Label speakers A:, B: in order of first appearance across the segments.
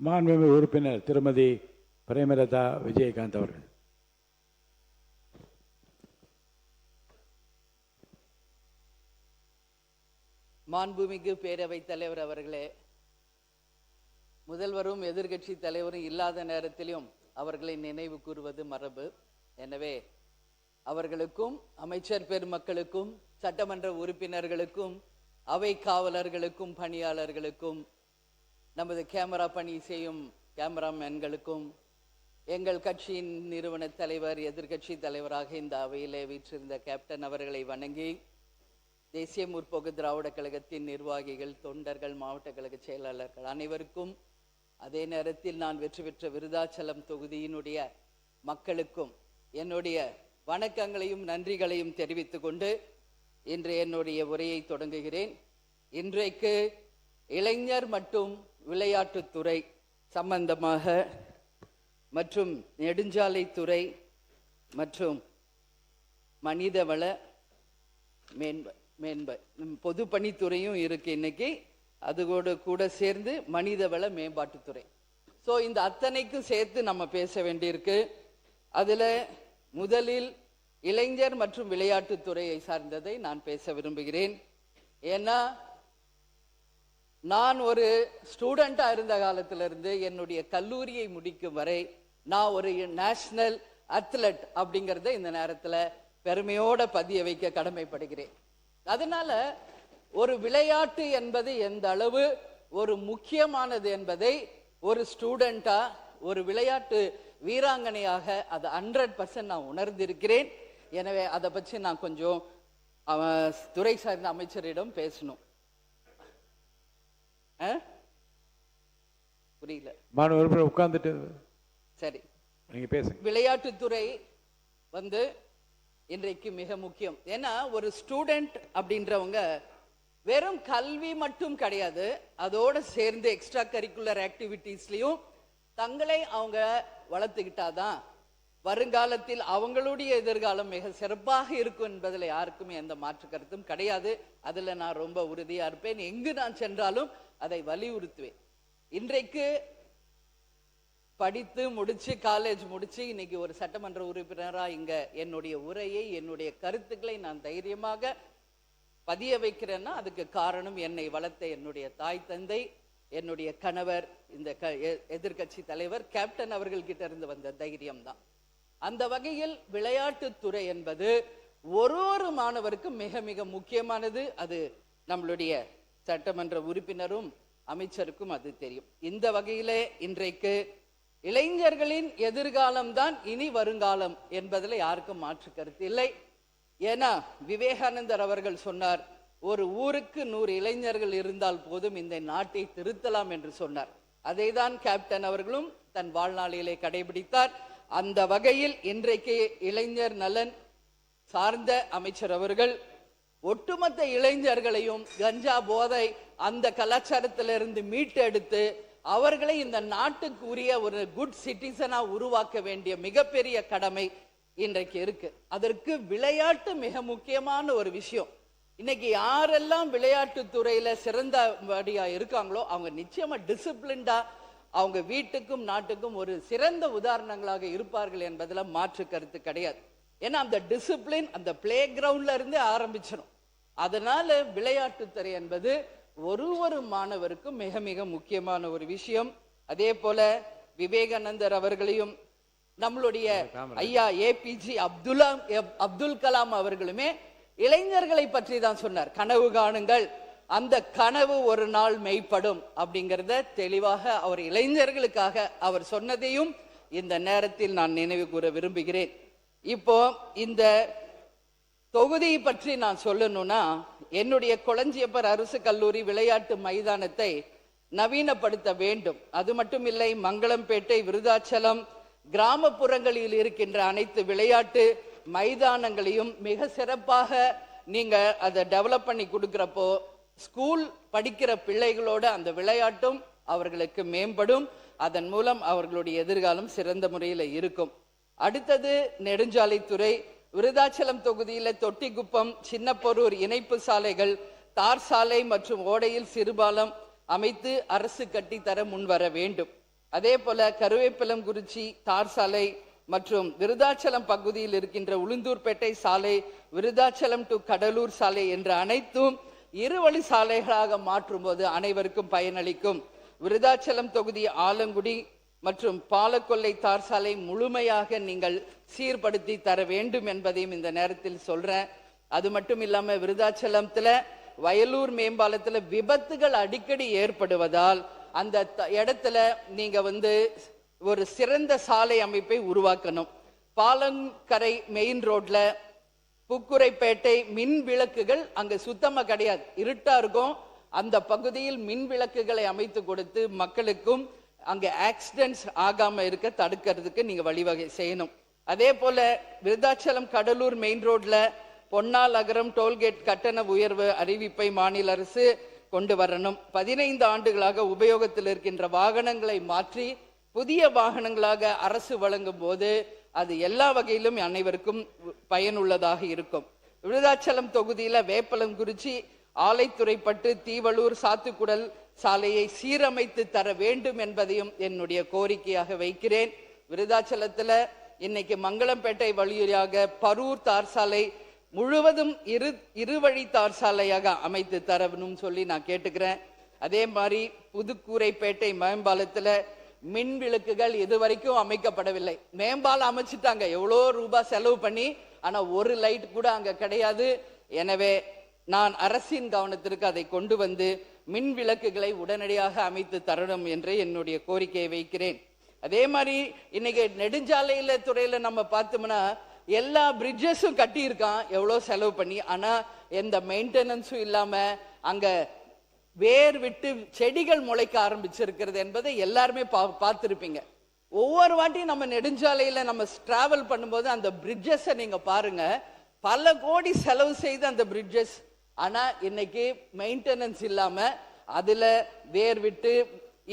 A: மாண்புமிகு உறுப்பினர் திருமதி பிரேமலதா விஜயகாந்த் அவர்கள்.
B: மாண்புமிகு பேரவைத் தலைவர் அவர்களே, முதல்வரும் எதிர்கட்சி தலைவரும் இல்லாத நேரத்திலும் அவர்களை நினைவு கூறுவது மரபு. எனவே அவர்களுக்கும் அமைச்சர் பெருமக்களுக்கும் சட்டமன்ற உறுப்பினர்களுக்கும் அவை காவலர்களுக்கும் பணியாளர்களுக்கும் நமது கேமரா பணி செய்யும் கேமராமேன்களுக்கும் எங்கள் கட்சியின் நிறுவன தலைவர் எதிர்கட்சி தலைவராக இந்த அவையிலே வீற்றிருந்த கேப்டன் அவர்களை வணங்கி, தேசிய முற்போக்கு திராவிட கழகத்தின் நிர்வாகிகள், தொண்டர்கள், மாவட்ட கழக செயலாளர்கள் அனைவருக்கும், அதே நேரத்தில் நான் வெற்றி பெற்ற விருதாச்சலம் தொகுதியினுடைய மக்களுக்கும் என்னுடைய வணக்கங்களையும் நன்றிகளையும் தெரிவித்துக் கொண்டு இன்று என்னுடைய உரையை தொடங்குகிறேன். இன்றைக்கு இளைஞர் மற்றும் விளையாட்டுத்துறை சம்பந்தமாக மற்றும் நெடுஞ்சாலைத்துறை மற்றும் மனிதவள பொதுப்பணித்துறையும் இருக்கு இன்னைக்கு. அதோடு கூட சேர்ந்து மனிதவள மேம்பாட்டுத்துறை. ஸோ இந்த அத்தனைக்கும் சேர்த்து நம்ம பேச வேண்டியிருக்கு. அதில் முதலில் இளைஞர் மற்றும் விளையாட்டுத்துறையை சார்ந்ததை நான் பேச விரும்புகிறேன். ஏன்னா நான் ஒரு ஸ்டூடெண்டா இருந்த காலத்திலிருந்து என்னுடைய கல்லூரியை முடிக்கும் வரை நான் ஒரு நேஷனல் அத்லட் அப்படிங்கிறத இந்த நேரத்தில் பெருமையோட பதிய வைக்க கடமைப்படுகிறேன். அதனால ஒரு விளையாட்டு என்பது எந்த அளவு ஒரு முக்கியமானது என்பதை ஒரு ஸ்டூடெண்டா, ஒரு விளையாட்டு வீராங்கனையாக அதை 100% நான் உணர்ந்திருக்கிறேன். எனவே அதை பற்றி நான் கொஞ்சம் துறை சார்ந்த அமைச்சரிடம் பேசணும். புரியல,
A: உட்கார்ந்துட்டு
B: சரி,
A: நீங்க பேசுங்க.
B: விளையாட்டுத்துறை இன்றைக்கு மிக முக்கியம். ஏன்னா ஒரு ஸ்டூடெண்ட் அப்படின்றவங்க வெறும் கல்வி மட்டும் கிடையாது, அதோட சேர்ந்து எக்ஸ்ட்ரா கரிக்குலர் ஆக்டிவிட்டீஸ்லயும் தங்களை அவங்க வளர்த்துக்கிட்டாதான் வருங்காலத்தில் அவங்களுடைய எதிர்காலம் மிக சிறப்பாக இருக்கும் என்பதில் யாருக்குமே எந்த மாற்று கருத்தும் கிடையாது. அதுல நான் ரொம்ப உறுதியா இருப்பேன். எங்கு நான் சென்றாலும் அதை வலியுறுத்துவேன். இன்றைக்கு படித்து முடிச்சு காலேஜ் முடிச்சு இன்னைக்கு ஒரு சட்டமன்ற உறுப்பினரா இங்க என்னுடைய உரையை, என்னுடைய கருத்துக்களை நான் தைரியமாக பதிய வைக்கிறேன்னா அதுக்கு காரணம் என்னை வளர்த்த என்னுடைய தாய் தந்தை, என்னுடைய கணவர், இந்த எதிர்கட்சி தலைவர் கேப்டன் அவர்கள் கிட்ட இருந்து வந்த தைரியம் தான். அந்த வகையில் விளையாட்டுத்துறை என்பது ஒரு மாணவருக்கும் மிக மிக முக்கியமானது. அது நம்மளுடைய சட்டமன்ற உறுப்பினரும் அமைச்சருக்கும் அது தெரியும். இந்த வகையிலே இன்றைக்கு இளைஞர்களின் எதிர்காலம் தான் இனி வருங்காலம் என்பதில் யாருக்கும் மாற்று கருத்து இல்லை. ஏன்னா விவேகானந்தர் அவர்கள் சொன்னார், ஒரு ஊருக்கு 100 இளைஞர்கள் இருந்தால் போதும் இந்த நாட்டை திருத்தலாம் என்று சொன்னார். அதை தான் கேப்டன் அவர்களும் தன் வாழ்நாளிலே கடைபிடித்தார். அந்த வகையில் இன்றைக்கு இளைஞர் நலன் சார்ந்த அமைச்சர் அவர்கள் ஒட்டுமொத்த இளைஞர்களையும் கஞ்சா போதை அந்த கலாச்சாரத்திலிருந்து மீட்டெடுத்து அவர்களை இந்த நாட்டுக்கு உரிய ஒரு குட் சிட்டிசனா உருவாக்க வேண்டிய மிகப்பெரிய கடமை இன்றைக்கு இருக்கு. அதற்கு விளையாட்டு மிக முக்கியமான ஒரு விஷயம். இன்னைக்கு யாரெல்லாம் விளையாட்டு துறையில சிறந்தபடியா இருக்காங்களோ அவங்க நிச்சயமா டிசிப்ளின்டா அவங்க வீட்டுக்கும் நாட்டுக்கும் ஒரு சிறந்த உதாரணங்களாக இருப்பார்கள் என்பதுல மாற்று கருத்து கிடையாது. ஏன்னா அந்த டிசிப்ளின் அந்த பிளே கிரவுண்ட்ல இருந்து ஆரம்பிச்சிடும். அதனால விளையாட்டுத்துறை என்பது ஒரு மாணவருக்கும் மிக மிக முக்கியமான ஒரு விஷயம். அதே போல விவேகானந்தர் அவர்களையும் நம்மளுடைய ஐயா ஏபிஜே அப்துல் கலாம் அவர்களுமே இளைஞர்களை பற்றி தான் சொன்னார். கனவு காணுங்கள், அந்த கனவு ஒரு நாள் மெய்ப்படும் அப்படிங்கிறத தெளிவாக அவர் இளைஞர்களுக்காக அவர் சொன்னதையும் இந்த நேரத்தில் நான் நினைவு கூற விரும்புகிறேன். இப்போ இந்த தொகுதியை பற்றி நான் சொல்லணும்னா, என்னுடைய கொளஞ்சியப்பர் அரசு கல்லூரி விளையாட்டு மைதானத்தை நவீனப்படுத்த வேண்டும். அது மட்டும் இல்லை, மங்களம்பேட்டை, விருதாச்சலம் கிராமப்புறங்களில் இருக்கின்ற அனைத்து விளையாட்டு மைதானங்களையும் மிக சிறப்பாக நீங்க அதை டெவலப் பண்ணி கொடுக்கிறப்போ ஸ்கூல் படிக்கிற பிள்ளைகளோட அந்த விளையாட்டும் அவர்களுக்கு மேம்படும். அதன் மூலம் அவர்களுடைய எதிர்காலம் சிறந்த முறையில் இருக்கும். அடுத்தது நெடுஞ்சாலைத்துறை. விருதாச்சலம் தொகுதியில தொட்டிக்குப்பம், சின்னப்பொரூர் இணைப்பு சாலைகள், தார் சாலை மற்றும் ஓடையில் சிறுபாலம் அமைத்து அரசு கட்டித்தர முன்வர வேண்டும். அதே போல கருவேப்பிலங்குறிச்சி தார் சாலை மற்றும் விருதாச்சலம் பகுதியில் இருக்கின்ற உளுந்தூர்பேட்டை சாலை, விருதாச்சலம் டு கடலூர் சாலை என்ற அனைத்தும் இருவழி சாலைகளாக மாற்றும் போது அனைவருக்கும் பயனளிக்கும். விருதாச்சலம் தொகுதி ஆலங்குடி மற்றும் பாலக்கொல்லை தார் சாலை முழுமையாக நீங்கள் சீர்படுத்தி தர வேண்டும் என்பதையும் இந்த நேரத்தில் சொல்றேன். அது மட்டும் இல்லாம விருதாச்சலத்துல வயலூர் மேம்பாலத்துல விபத்துகள் அடிக்கடி ஏற்படுவதால் அந்த இடத்துல நீங்க ஒரு சிறந்த சாலை அமைப்பை உருவாக்கணும். பாலங்கரை மெயின் ரோட்ல புக்குரைப்பேட்டை மின் விளக்குகள் அங்க சுத்தமா கிடையாது, இருட்டா இருக்கும். அந்த பகுதியில் மின் விளக்குகளை அமைத்து கொடுத்து மக்களுக்கும் அங்க ஆக்சிடென்ட்ஸ் ஆகாம இருக்க தடுக்கிறதுக்கு நீங்க வழிவகை செய்யணும். அதே போல விருதாச்சலம் கடலூர் மெயின் ரோட்ல பொன்னால் அகரம் டோல்கேட் கட்டண உயர்வு அறிவிப்பை மாநில அரசு கொண்டு வரணும். 15 ஆண்டுகளாக உபயோகத்தில் இருக்கின்ற வாகனங்களை மாற்றி புதிய வாகனங்களாக அரசு வழங்கும் போது அது எல்லா வகையிலும் அனைவருக்கும் பயனுள்ளதாக இருக்கும். விருதாச்சலம் தொகுதியில வேப்பலங்குறிச்சி ஆலைத்துறைப்பட்டு தீவளூர் சாத்துக்குடல் சாலையை சீரமைத்து தர வேண்டும் என்பதையும் என்னுடைய கோரிக்கையாக வைக்கிறேன். விருதாச்சலத்துல இன்னைக்கு மங்களம்பேட்டை வழியாக பரூர் தார் சாலை முழுவதும் இருவழி தார் சாலையாக அமைத்து தரணும் சொல்லி நான் கேட்டுக்கிறேன். அதே மாதிரி புதுக்கூரைப்பேட்டை மேம்பாலத்துல மின் விளக்குகள் இதுவரைக்கும் அமைக்கப்படவில்லை. மேம்பாலம் அமைச்சிட்டாங்க எவ்வளோ ரூபாய் செலவு பண்ணி, ஆனா ஒரு லைட் கூட அங்க கிடையாது. எனவே நான் அரசின் கவனத்திற்கு அதை கொண்டு வந்து மின் விளக்குகளை உடனடியாக அமைத்து தரணும் என்று என்னுடைய கோரிக்கையை வைக்கிறேன். அதே மாதிரி இன்னைக்கு நெடுஞ்சாலையில துறையில நம்ம பார்த்தோம்னா எல்லா பிரிட்ஜஸும் கட்டி இருக்கான் எவ்வளோ செலவு பண்ணி, ஆனா எந்த மெயின்டெனன்ஸும் இல்லாம அங்க வேர் விட்டு செடிகள் முளைக்க ஆரம்பிச்சிருக்கிறது என்பதை எல்லாருமே பார்த்திருப்பீங்க. ஒவ்வொரு வாட்டியும் நம்ம நெடுஞ்சாலையில நம்ம டிராவல் பண்ணும்போது அந்த பிரிட்ஜஸை நீங்க பாருங்க, பல கோடி செலவு செய்து அந்த பிரிட்ஜஸ், ஆனா இன்னைக்கு மெயின்டெனன்ஸ் இல்லாம அதுல வேர் விட்டு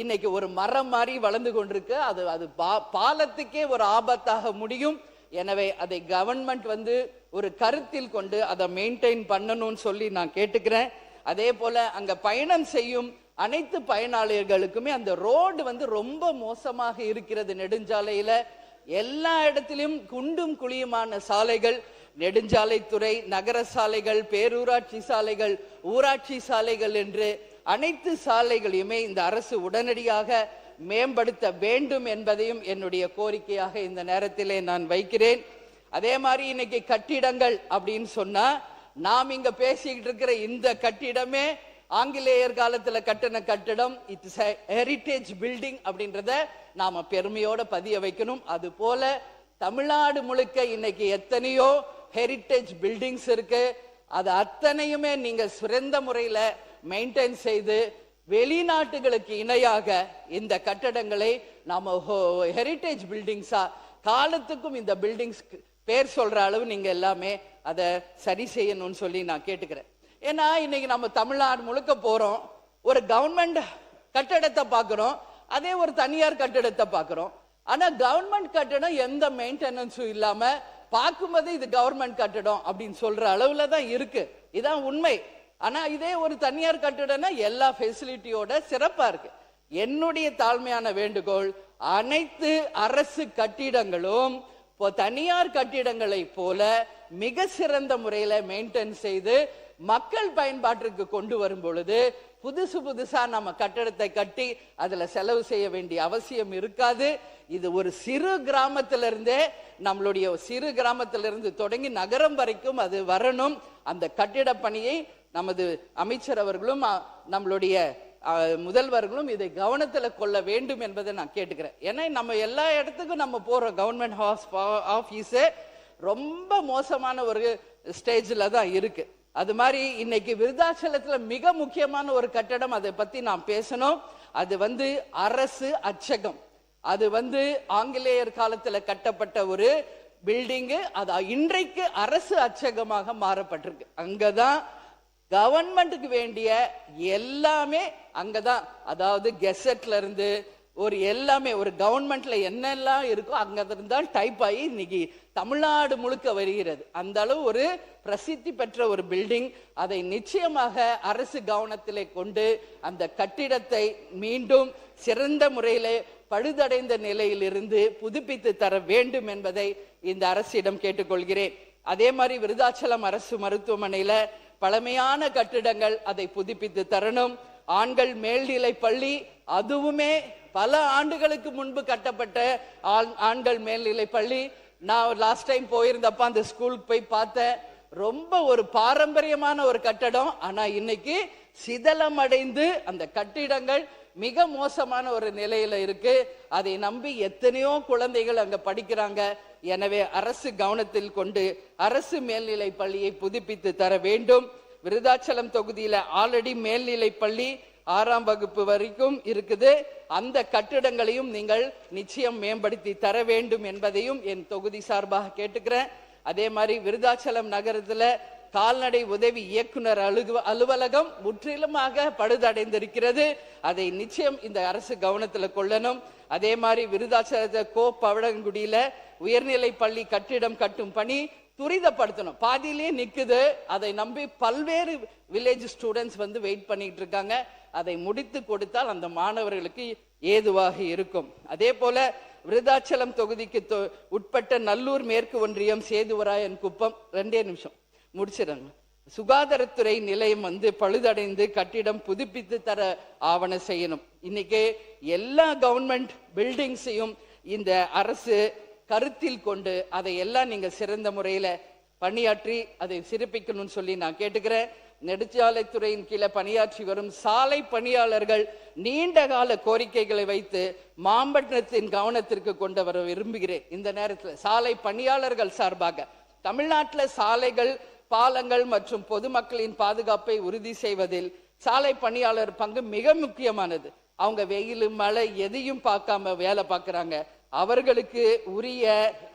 B: இன்னைக்கு ஒரு மரம் மாதிரி வளர்ந்து கொண்டிருக்கு. அது பாலத்துக்கே ஒரு ஆபத்தாக முடியும். எனவே அதை கவர்மெண்ட் ஒரு கருத்தில் கொண்டு அதை மெயின்டைன் பண்ணணும்னு சொல்லி நான் கேட்டுக்கிறேன். அதே போல அங்க பயணம் செய்யும் அனைத்து பயனாளிகளுக்குமே அந்த ரோடு ரொம்ப மோசமாக இருக்கிறது. நெடுஞ்சாலையில எல்லா இடத்திலும் குண்டும் குழியுமான சாலைகள், நெடுஞ்சாலைத்துறை, நகர சாலைகள், பேரூராட்சி சாலைகள், ஊராட்சி சாலைகள் என்று அனைத்து சாலைகளையுமே இந்த அரசு உடனடியாக மேம்படுத்த வேண்டும் என்பதையும் என்னுடைய கோரிக்கையாக இந்த நேரத்திலே நான் வைக்கிறேன். அதே மாதிரி இன்னைக்கு கட்டிடங்கள் அப்படின்னு சொன்னா நாம் இங்க பேசிக்கிட்டு இருக்கிற இந்த கட்டிடமே ஆங்கிலேயர் காலத்துல கட்டின கட்டிடம். இட்ஸ் ஹெரிட்டேஜ் பில்டிங் அப்படின்றத நாம பெருமையோட பதிய வைக்கணும். அது போல தமிழ்நாடு முழுக்க இன்னைக்கு எத்தனையோ ஹெரிட்டேஜ் பில்டிங்ஸ் இருக்கு. அது அத்தனையுமே நீங்க சிறந்த முறையில மெயின்டைன் செய்து வெளிநாட்டுகளுக்கு இணையாக இந்த கட்டடங்களை நாம ஹெரிட்டேஜ் பில்டிங்ஸா காலத்துக்கும் இந்த பில்டிங்ஸ் பேர் சொல்ற அளவு நீங்க எல்லாமே அதை சரி செய்யணும்னு சொல்லி நான் கேட்டுக்கிறேன். ஏன்னா இன்னைக்கு நம்ம தமிழ்நாடு முழுக்க போறோம், ஒரு கவர்மெண்ட் கட்டடத்தை பார்க்கிறோம், அதே ஒரு தனியார் கட்டடத்தை பார்க்கிறோம். ஆனா கவர்மெண்ட் கட்டடம் எந்த மெயின்டெனன்ஸும் இல்லாம பார்க்கும்போது இது கவர்மெண்ட் கட்டடம் அப்படின்னு சொல்ற அளவுல தான் இருக்கு. இதான் உண்மை. ஆனா இதே ஒரு தனியார் கட்டடம்னா எல்லா ஃபெசிலிட்டியோட சிறப்பா இருக்கு. என்னுடைய தாழ்மையான வேண்டுகோள், அனைத்து அரசு கட்டிடங்களும் தனியார் கட்டிடங்களை போல மிக சிறந்த முறையில மெயின்டைன் செய்து மக்கள் பயன்பாட்டிற்கு கொண்டு வரும் பொழுது புதுசா நம்ம கட்டடத்தை கட்டி அதுல செலவு செய்ய வேண்டிய அவசியம் இருக்காது. இது ஒரு சிறு கிராமத்திலிருந்தே, நம்மளுடைய சிறு கிராமத்திலிருந்து தொடங்கி நகரம் வரைக்கும் அது வரணும். அந்த கட்டிட பணியை நமது அமைச்சர் அவர்களும் நம்மளுடைய முதல்வர்களும் இதை கவனத்துல கொள்ள வேண்டும் என்பதை நான் கேட்டுக்கிறேன். ஏன்னா நம்ம எல்லா இடத்துக்கும் நம்ம போறோம், கவர்மெண்ட் ஆபீஸ் ரொம்ப மோசமான ஒரு ஸ்டேஜ்ல தான் இருக்கு. அது மாதிரி இன்னைக்கு விருதாச்சலத்துல மிக முக்கியமான ஒரு கட்டடம், அதை பத்தி நான் பேசணும். அது அரசு அச்சகம். அது ஆங்கிலேயர் காலத்துல கட்டப்பட்ட ஒரு பில்டிங்கு. அது இன்றைக்கு அரசு அச்சகமாக மாறப்பட்டிருக்கு. அங்கதான் கவர்மெண்ட்டுக்கு வேண்டிய எல்லாமே அங்கதான், அதாவது கெசட்ல இருந்து ஒரு எல்லாமே ஒரு கவர்மெண்ட்ல என்னெல்லாம் இருக்கோ அங்க இருந்தால் டைப் ஆகி இன்னைக்கு தமிழ்நாடு முழுக்க வருகிறது. அந்த அளவு ஒரு பிரசித்தி பெற்ற ஒரு பில்டிங். அதை நிச்சயமாக அரசு கவனத்திலே கொண்டு அந்த கட்டிடத்தை மீண்டும் சிறந்த முறையிலே பழுதடைந்த நிலையில் இருந்து புதுப்பித்து தர வேண்டும் என்பதை இந்த அரசிடம் கேட்டுக்கொள்கிறேன். அதே மாதிரி விருதாச்சலம் அரசு மருத்துவமனையில பழமையான கட்டிடங்கள் அதை புதுப்பித்து தரணும். ஆண்கள் மேல்நிலை பள்ளி, அதுவுமே பல ஆண்டுகளுக்கு முன்பு கட்டப்பட்ட ஆண்கள் மேல்நிலை பள்ளி. நான் லாஸ்ட் டைம் போயிருந்தப்ப அந்த ஸ்கூலுக்கு போய் பார்த்தேன். ரொம்ப ஒரு பாரம்பரியமான ஒரு கட்டடம். ஆனா இன்னைக்கு சிதலமடைந்து அந்த கட்டிடங்கள் மிக மோசமான ஒரு நிலையில இருக்கு. அதை நம்பி எத்தனையோ குழந்தைகள் அங்க படிக்கிறாங்க. எனவே அரசு கவனத்தில் கொண்டு அரசு மேல்நிலை பள்ளியை புதுப்பித்து தர வேண்டும். விருதாச்சலம் தொகுதியில ஆல்ரெடி மேல்நிலை பள்ளி 6ஆம் வகுப்பு வரைக்கும் இருக்குது. அந்த கட்டிடங்களையும் நீங்கள் நிச்சயம் மேம்படுத்தி தர வேண்டும் என்பதையும் என் தொகுதி சார்பாக கேட்டுக்கிறேன். அதே மாதிரி விருதாச்சலம் நகரத்துல கால்நடை உதவி இயக்குனர் அலுவலகம் முற்றிலுமாக பழுதடைந்திருக்கிறது. அதை நிச்சயம் இந்த அரசு கவனத்துல கொள்ளணும். அதே மாதிரி விருதாச்சல பவளங்குடியில உயர்நிலை பள்ளி கட்டிடம் கட்டும் பணி துரிதப்படுத்தணும். பாதியிலேயே நிக்குது. அதை நம்பி பல்வேறு வில்லேஜ் ஸ்டூடெண்ட்ஸ் வெயிட் பண்ணிட்டு இருக்காங்க. அதை முடித்து கொடுத்தால் அந்த மாணவர்களுக்கு ஏதுவாக இருக்கும். அதே போல விருதாச்சலம் தொகுதிக்கு உட்பட்ட நல்லூர் மேற்கு ஒன்றியம் சேதுவராயன் குப்பம் 2 நிமிஷம் முடிச்சிடங்க. சுகாதாரத்துறை நிலையம் பழுதடைந்து கட்டிடம் புதுப்பித்து தர ஆவண செய்யணும். இன்னைக்கு எல்லா கவர்மெண்ட் பில்டிங்ஸையும் இந்த அரசு கருத்தில் கொண்டு அதை எல்லாம் நீங்க சிறந்த முறையில பணியாற்றி அதை சிறப்பிக்கணும்னு சொல்லி நான் கேட்டுக்கிறேன். நெடுஞ்சாலைத்துறையின் கீழே பணியாற்றி வரும் சாலை பணியாளர்கள் நீண்ட கால கோரிக்கைகளை வைத்து மாம்பட்டத்தின் கவனத்திற்கு கொண்டு வர விரும்புகிறேன். இந்த நேரத்தில் சாலை பணியாளர்கள் சார்பாக தமிழ்நாட்டில் சாலைகள், பாலங்கள் மற்றும் பொதுமக்களின் பாதுகாப்பை உறுதி செய்வதில் சாலை பணியாளர் பங்கு மிக முக்கியமானது. அவங்க வெயில் மழை எதையும் பார்க்காம வேலை பார்க்கறாங்க. அவர்களுக்கு உரிய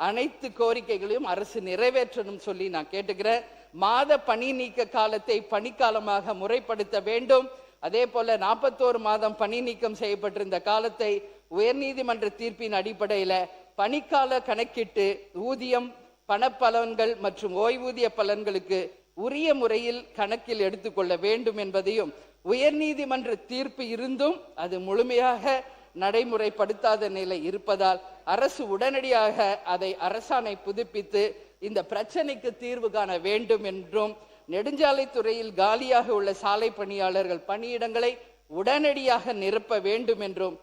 B: அனைத்து கோரிக்கைகளையும் அரசு நிறைவேற்றணும் சொல்லி நான் கேட்டுக்கிறேன். மாத பணி நீக்க காலத்தை பணிக்காலமாக முறைப்படுத்த வேண்டும். அதே போல 41 மாதம் பணி நீக்கம் செய்யப்பட்டிருந்த காலத்தை உயர்நீதிமன்ற தீர்ப்பின் அடிப்படையில பணிக்கால கணக்கிட்டு ஊதியம், பணப்பலன்கள் மற்றும் ஓய்வூதிய பலன்களுக்கு உரிய முறையில் கணக்கில் எடுத்துக்கொள்ள வேண்டும் என்பதையும், உயர்நீதிமன்ற தீர்ப்பு இருந்தும் அது முழுமையாக நடைமுறைப்படுத்தாத நிலை இருப்பதால் அரசு உடனடியாக அதை அரசாணை புதுப்பித்து இந்த பிரச்சனைக்கு தீர்வு காண வேண்டும் என்றும், நெடுஞ்சாலைத்துறையில் காலியாக உள்ள சாலை பணியாளர்கள் பணியிடங்களை உடனடியாக நிரப்ப வேண்டும் என்றும்,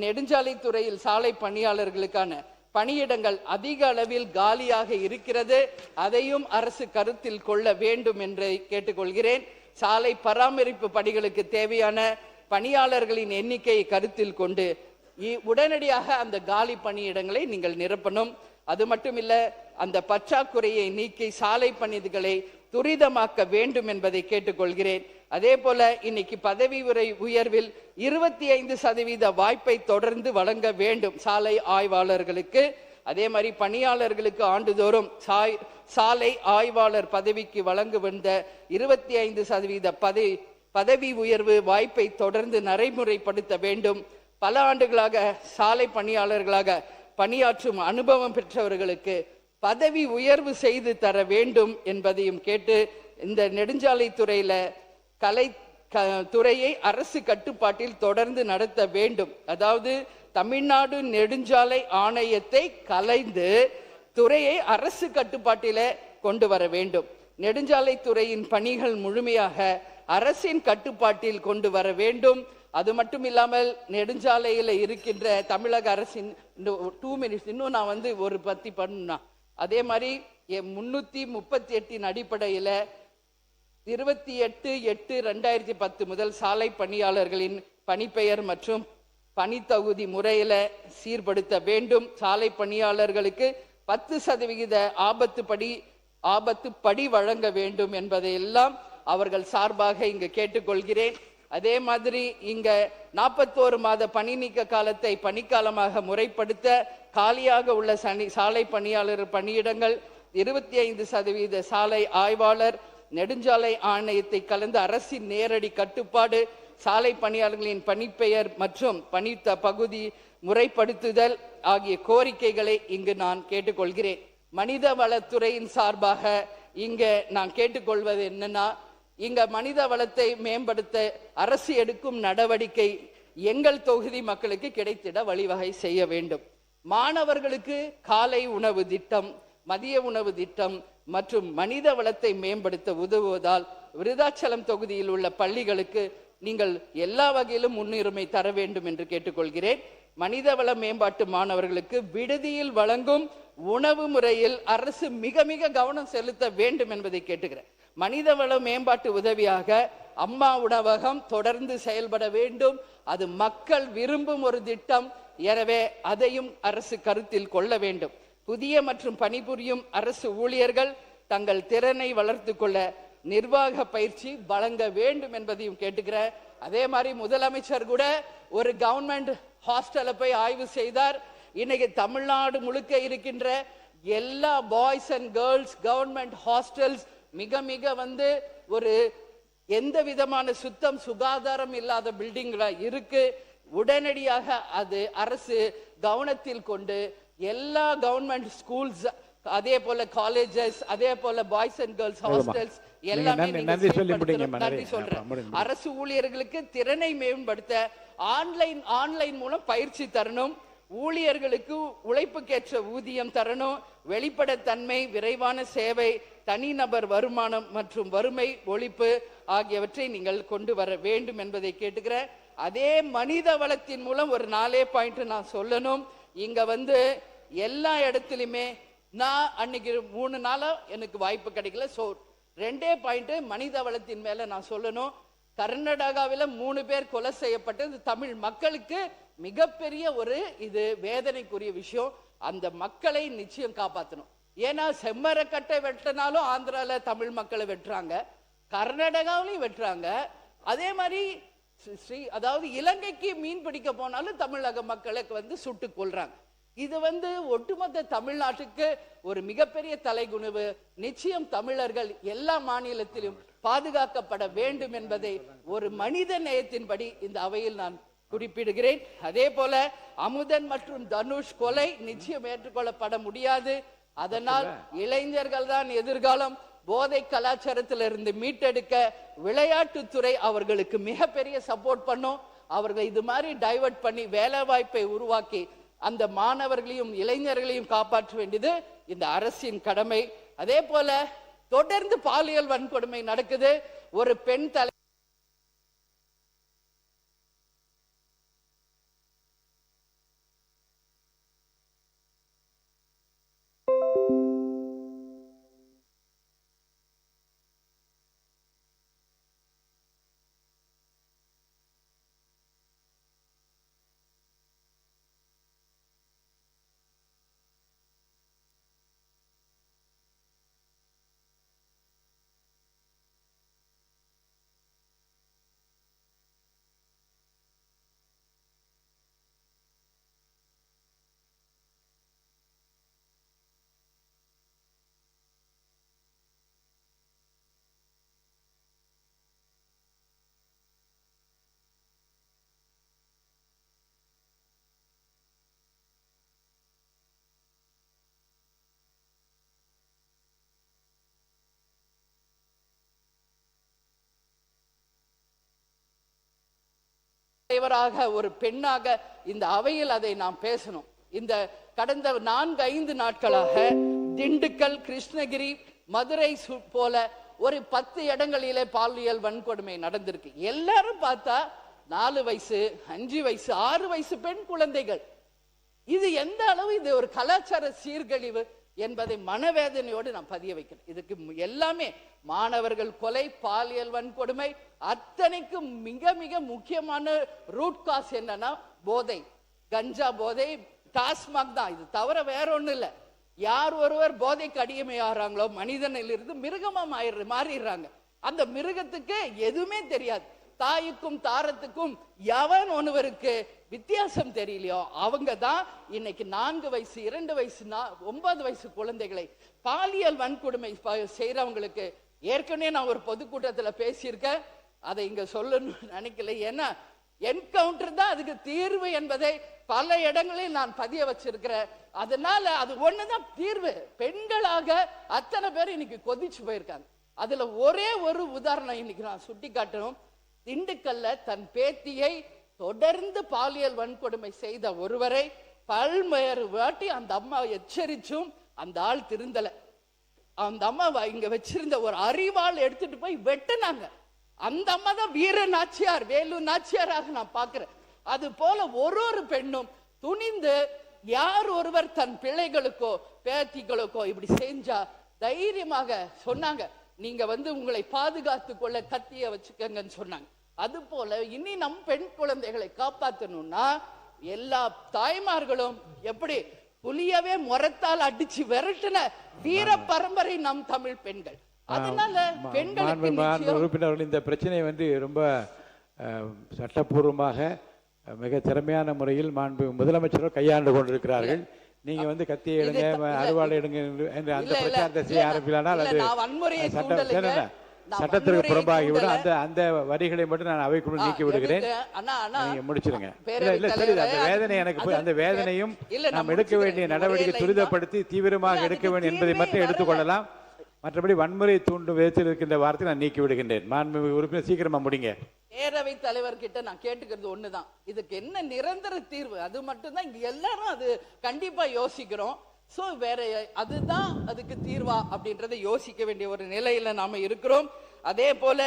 B: நெடுஞ்சாலைத்துறையில் சாலை பணியாளர்களுக்கான பணியிடங்கள் அதிக அளவில் காலியாக இருக்கிறது, அதையும் அரசு கருத்தில் கொள்ள வேண்டும் என்று கேட்டுக்கொள்கிறேன். சாலை பராமரிப்பு பணிகளுக்கு தேவையான பணியாளர்களின் எண்ணிக்கையை கருத்தில் கொண்டு உடனடியாக அந்த காலி பணியிடங்களை நீங்கள் நிரப்பணும். அது மட்டுமில்ல, அந்த பற்றாக்குறையை நீக்கி சாலை பணிகளை துரிதமாக்க வேண்டும் என்பதை கேட்டுக்கொள்கிறேன். அதே போல இன்னைக்கு பதவி உயர்வில் 25% வாய்ப்பை தொடர்ந்து வழங்க வேண்டும் சாலை ஆய்வாளர்களுக்கு. அதே மாதிரி பணியாளர்களுக்கு ஆண்டுதோறும் சாலை ஆய்வாளர் பதவிக்கு வழங்க வந்த 25% பதவி உயர்வு வாய்ப்பை தொடர்ந்து நடைமுறைப்படுத்த வேண்டும். பல ஆண்டுகளாக சாலை பணியாளர்களாக பணியாற்றும் அனுபவம் பெற்றவர்களுக்கு பதவி உயர்வு செய்து தர வேண்டும் என்பதையும் கேட்டு, இந்த நெடுஞ்சாலை துறையில துறையை அரசு கட்டுப்பாட்டில் தொடர்ந்து நடத்த வேண்டும். அதாவது தமிழ்நாடு நெடுஞ்சாலை ஆணையத்தை கலைந்து துறையை அரசு கட்டுப்பாட்டில கொண்டு வர வேண்டும். நெடுஞ்சாலை துறையின் பணிகள் முழுமையாக அரசின் கட்டுப்பாட்டில் கொண்டு வர வேண்டும். அது மட்டும் இல்லாமல் நெடுஞ்சாலையில் இருக்கின்ற தமிழக அரசின் 2 மினிட்ஸ் இன்னும் நான் ஒரு பத்தி பண்ணா, அதே மாதிரி 338 அடிப்படையில் 28/8/2010 முதல் சாலை பணியாளர்களின் பணிப்பெயர் மற்றும் பணித்தகுதி முறையில சீர்படுத்த வேண்டும். சாலை பணியாளர்களுக்கு 10% ஆபத்து படி வழங்க வேண்டும் என்பதையெல்லாம் அவர்கள் சார்பாக இங்கு கேட்டுக்கொள்கிறேன். அதே மாதிரி இங்க 41 மாத பணி நீக்க காலத்தை பணிக்காலமாக முறைப்படுத்த காலியாக உள்ள சாலை பணியாளர் பணியிடங்கள் 25% சாலை ஆய்வாளர், நெடுஞ்சாலை ஆணையத்தை கலந்து அரசின் நேரடி கட்டுப்பாடு சாலை பணியாளர்களின் பணிப்பெயர் மற்றும் பணித்த பகுதி முறைப்படுத்துதல் ஆகிய கோரிக்கைகளை இங்கு நான் கேட்டுக்கொள்கிறேன். மனித வளத்துறையின் சார்பாக இங்க நான் கேட்டுக்கொள்வது என்னன்னா, இங்க மனித வளத்தை மேம்படுத்த அரசு எடுக்கும் நடவடிக்கை எங்கள் தொகுதி மக்களுக்கு கிடைத்திட வழிவகை செய்ய வேண்டும். மாணவர்களுக்கு காலை உணவு திட்டம், மதிய உணவு திட்டம் மற்றும் மனித வளத்தை மேம்படுத்த உதவுவதால் விருதாச்சலம் தொகுதியில் உள்ள பள்ளிகளுக்கு நீங்கள் எல்லா வகையிலும் முன்னுரிமை தர வேண்டும் என்று கேட்டுக்கொள்கிறேன். மனிதவள மேம்பாட்டு மாணவர்களுக்கு விடுதியில் வழங்கும் உணவு முறையில் அரசு மிக மிக கவனம் செலுத்த வேண்டும் என்பதை கேட்டுக்கிறேன். மனிதவள மேம்பாட்டு உதவியாக அம்மா உணவகம் தொடர்ந்து செயல்பட வேண்டும். அது மக்கள் விரும்பும் ஒரு திட்டம். எனவே அதையும் அரசு கருத்தில் கொள்ள வேண்டும். புதிய மற்றும் பணிபுரியும் அரசு ஊழியர்கள் தங்கள் திறனை வளர்த்து கொள்ள நிர்வாக பயிற்சி வழங்க வேண்டும் என்பதையும் கேட்டுக்கிறேன். அதே மாதிரி முதலமைச்சர் கூட ஒரு கவர்மெண்ட் ஹாஸ்டலை போய் ஆய்வு செய்தார். இன்னைக்கு தமிழ்நாடு முழுக்க இருக்கின்ற எல்லா boys and girls government hostels மிக மிக ஒரு எந்த விதமான சுத்தம் சுகாதாரம் இல்லாத பில்டிங்ல இருக்கு. உடனடியாக அது அரசு கவனத்தில் கொண்டு எல்லா கவர்மெண்ட் ஸ்கூல்ஸ், அதே போல காலேஜஸ், அதே போல பாய்ஸ் அண்ட் கேர்ள்ஸ் ஹாஸ்டல்ஸ் எல்லாமே நன்றி சொல்றேன். அரசு ஊழியர்களுக்கு திறனை மேம்படுத்த ஆன்லைன் மூலம் பயிற்சி தரணும். ஊழியர்களுக்கு உழைப்புக்கேற்ற ஊதியம் தரணும். வெளிப்படைத்தன்மை, விரைவான சேவை, தனிநபர் வருமானம் மற்றும் வறுமை ஒழிப்பு ஆகியவற்றை நீங்கள் கொண்டு வர வேண்டும் என்பதை கேட்டுக்கிறேன். அதே மனித வளத்தின் மூலம் ஒரு 4 பாயிண்ட் நான் சொல்லணும். இங்க எல்லா இடத்துலையுமே நான் அன்னைக்கு 3 நாளா எனக்கு வாய்ப்பு கிடைக்கல. 2 பாயிண்ட் மனித வளத்தின் மேல நான் சொல்லணும். கர்நாடகாவில் 3 பேர் கொலை செய்யப்பட்டது தமிழ் மக்களுக்கு மிகப்பெரிய இது வேதனைக்குரிய விஷயம். அந்த மக்களை நிச்சயம் காப்பாற்றணும். ஏன்னா செம்மரக்கட்டை வெட்டினாலும் ஆந்திரால தமிழ் மக்களை வெட்டுறாங்க, கர்நாடகாவிலையும் வெட்டுறாங்க. அதே மாதிரி அதாவது இலங்கைக்கு மீன் பிடிக்க போனாலும் தமிழக மக்களுக்கு சுட்டு கொள்றாங்க. இது ஒட்டுமொத்த தமிழ்நாட்டுக்கு ஒரு மிகப்பெரிய தலைகுனிவு. நிச்சயம் தமிழர்கள் எல்லா மாநிலத்திலும் பாதுகாக்கப்பட வேண்டும் என்பதை ஒரு மனித நேயத்தின்படி இந்த அவையில் நான் குறிப்பிடுகிறேன். அதே போல அமுதன் மற்றும் தனுஷ் கொலை நிச்சயம் ஏற்றுக்கொள்ளப்பட முடியாது. அதனால் இளைஞர்கள் தான் எதிர்காலம். போதை கலாச்சாரத்திலிருந்து மீட்டெடுக்க விளையாட்டுத்துறை அவர்களுக்கு மிகப்பெரிய சப்போர்ட் பண்ணும். அவர்கள் இது மாதிரி டைவர்ட் பண்ணி வேலை வாய்ப்பை உருவாக்கி அந்த மாணவர்களையும் இளைஞர்களையும் காப்பாற்ற வேண்டியது இந்த அரசின் கடமை. அதே போல தொடர்ந்து பாலியல் வன்கொடுமை நடக்குது. ஒரு பெண் தலைவராக ஒரு பெண்ணாக இந்த அவையில் அதை நாம் பேசணும். இந்த கடந்த 4-5 நாட்களாக திண்டுக்கல், கிருஷ்ணகிரி, மதுரை போல ஒரு 10 இடங்களிலே பாலியல் வன்கொடுமை நடந்திருக்கு. எல்லாரும் பார்த்தா 4 வயசு, 5 வயசு, 6 வயசு பெண் குழந்தைகள். இது எந்த அளவு இது ஒரு கலாச்சார சீர்கழிவு என்பதை மனவேதனையோடு நான் பதிய வைக்கிறேன். இதுக்கு எல்லாமே மாணவர்கள் கொலை, பாலியல் வன்கொடுமை, அத்தனைக்கும் மிக மிக முக்கியமான ரூட் காஸ் என்னன்னா போதை, கஞ்சா போதை, டாஸ்மாக் தான். இது தவிர வேற ஒண்ணு இல்ல. யார் ஒருவர் போதைக்கு அடிமையாகிறாங்களோ மனிதனிலிருந்து மிருகமா மாறிடுறாங்க. அந்த மிருகத்துக்கு எதுவுமே தெரியாது. தாய்க்கும் தாரத்துக்கும் எவன் ஒருவருக்கு வித்தியாசம் தெரியலையோ அவங்க தான் இன்னைக்கு 4 வயசு, 2 வயசு, 9 வயசு குழந்தைகளை பாலியல் வன்கொடுமை செய்யறவங்களுக்கு ஏற்கனவே நான் ஒரு பொதுக்கூட்டத்தில் பேசியிருக்கேன். அதை இங்க சொல்லணும்னு நினைக்கல. ஏன்னா என்கவுண்டர் தான் அதுக்கு தீர்வு என்பதை பல இடங்களில் நான் பதிய வச்சிருக்கிறேன். அதனால அது ஒண்ணுதான் தீர்வு. பெண்களாக அத்தனை பேர் இன்னைக்கு கொதிச்சு போயிருக்காங்க. அதுல ஒரே ஒரு உதாரணம் இன்னைக்கு நான் சுட்டி காட்டணும். திண்டுக்கல்ல தன் பேத்தியை தொடர்ந்து பாலியல் வன்கொடுமை செய்த ஒருவரை பல்வேறு வாட்டி அந்த அம்மா எச்சரிச்சும் அந்த ஆள் திருந்தல. அந்த அம்மா இங்க வச்சிருந்த ஒரு அரிவாள் எடுத்துட்டு போய் வெட்டினாங்க. அந்த அம்மா தான் வீர நாச்சியார், வேலு நாச்சியாராக நான் பாக்குறேன். அது போல ஒரு பெண்ணும் துணிந்து யார் ஒருவர் தன் பிள்ளைகளுக்கோ பேத்திகளுக்கோ இப்படி செஞ்சா தைரியமாக சொன்னாங்க, நீங்க உங்களை பாதுகாத்து கொள்ள கத்திய வச்சுக்கங்கன்னு சொன்னாங்க. அது போல இனி நம் பெண் குழந்தைகளை காப்பாற்றணும்னா எல்லா தாய்மார்களும் எப்படி புலியவே முரத்தால் அடிச்சு விரட்டின வீர பரம்பரை நம் தமிழ் பெண்கள். அதனால பெண்களுக்கு
A: உறுப்பினர்கள் இந்த பிரச்சனை ரொம்ப சட்டப்பூர்வமாக மிக திறமையான முறையில் மாண்பு முதலமைச்சர்கள் கையாண்டு கொண்டிருக்கிறார்கள். நீங்க கத்தியை எடுங்க, அறுவாள் எடுங்க என்று அந்த பிரச்சாரத்தை செய்ய ஆரம்பிக்கலானால் அது சட்டத்திற்கு புறம்பாகிவிடும். அந்த வரிகளை மட்டும் நான் அவைக்குழு நீக்கி விடுகிறேன். நீங்க முடிச்சிருங்க. இல்ல சரி, அந்த வேதனை எனக்கு அந்த வேதனையும் நாம் எடுக்க வேண்டிய நடவடிக்கை துரிதப்படுத்தி தீவிரமாக எடுக்க வேண்டும் என்பதை மட்டும் எடுத்துக்கொள்ளலாம். மற்றபடி வன்முறை தூண்டும் விதத்தில் இருக்கின்ற வார்த்தை நான் நீக்கி விடுகின்றேன். மாண்புமிகு உறுப்பினர் சீக்கிரமா முடிங்க.
B: பேரவை தலைவர் கிட்ட நான் கேட்டுக்கிறது ஒண்ணுதான், இதுக்கு என்ன நிரந்தர தீர்வு? அது மட்டும்தான் இங்க எல்லாரும் அது கண்டிப்பா யோசிக்கிறோம். சோ வேற அதுதான் அதுக்கு தீர்வா அப்படின்றத யோசிக்க வேண்டிய ஒரு நிலையில நாம இருக்கிறோம். அதே போல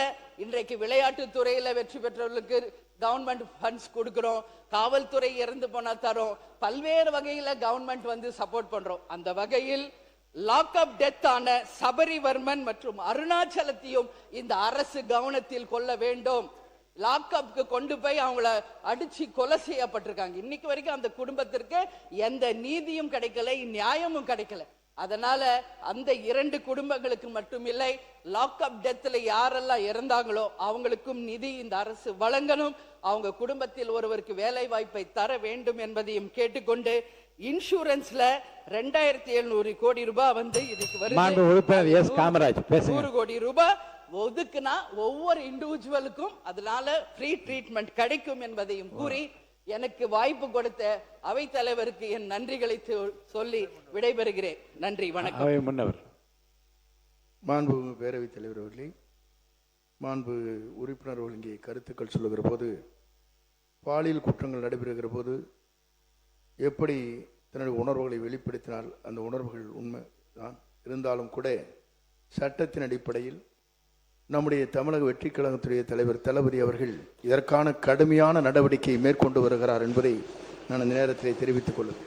B: இன்றைக்கு விளையாட்டு துறையில வெற்றி பெற்றவர்களுக்கு கவர்மெண்ட் ஃபண்ட்ஸ் கொடுக்கிறோம், காவல்துறை இறந்து போனா தரோம், பல்வேறு வகையில கவர்மெண்ட் சப்போர்ட் பண்றோம். அந்த வகையில் லாக் அப் டெத் ஆன சபரிவர்மன் மற்றும் அருணாச்சலத்தையும் இந்த அரசு கவனத்தில் கொள்ள வேண்டும். லாக்அப்க்கு கொண்டு போய் அவங்கள அடிச்சு கொலை செய்யப்பட்டிருக்காங்க. இன்னைக்கு வரைக்கும் அந்த குடும்பத்திற்கு எந்த நீதியும் கிடைக்கல, நியாயமும் கிடைக்கல. அதனால அந்த 2 குடும்பங்களுக்கு மட்டும் இல்லை, லாக்அப் டெத்ல யாரெல்லாம் இறந்தாங்களோ அவங்களுக்கும் நிதி இந்த அரசு வழங்கணும். அவங்க குடும்பத்தில் ஒருவருக்கு வேலை வாய்ப்பை தர வேண்டும் என்பதையும் கேட்டுக்கொண்டு, இன்சூரன்ஸ்ல 2700 கோடி ரூபாய் இதுக்கு வருது. 100 கோடி ரூபாய் ஒதுக்குனா ஒவ்வொரு இண்டிவிஜுவலுக்கும் அதனால ஃப்ரீ ட்ரீட்மெண்ட் கிடைக்கும் என்பதையும் கூறி எனக்கு வாய்ப்பு கொடுத்த அவை தலைவருக்கு என் நன்றிகளை சொல்லி விடைபெறுகிறேன். நன்றி, வணக்கம்.
A: முன்னவர்
C: மாண்பு பேரவைத் தலைவர் அவர்களே, மாண்பு உறுப்பினர்கள் இங்கே கருத்துக்கள் சொல்லுகிற போது, பாலியல் குற்றங்கள் நடைபெறுகிற போது எப்படி தன்னுடைய உணர்வுகளை வெளிப்படுத்தினால் அந்த உணர்வுகள் உண்மை தான் இருந்தாலும் கூட சட்டத்தின் அடிப்படையில் நம்முடைய தமிழக வெற்றி கழகத்துடைய தலைவர் தளபதி அவர்கள் இதற்கான கடுமையான நடவடிக்கையை மேற்கொண்டு வருகிறார் என்பதை நான் இந்த நேரத்தில் தெரிவித்துக் கொள்கிறேன்.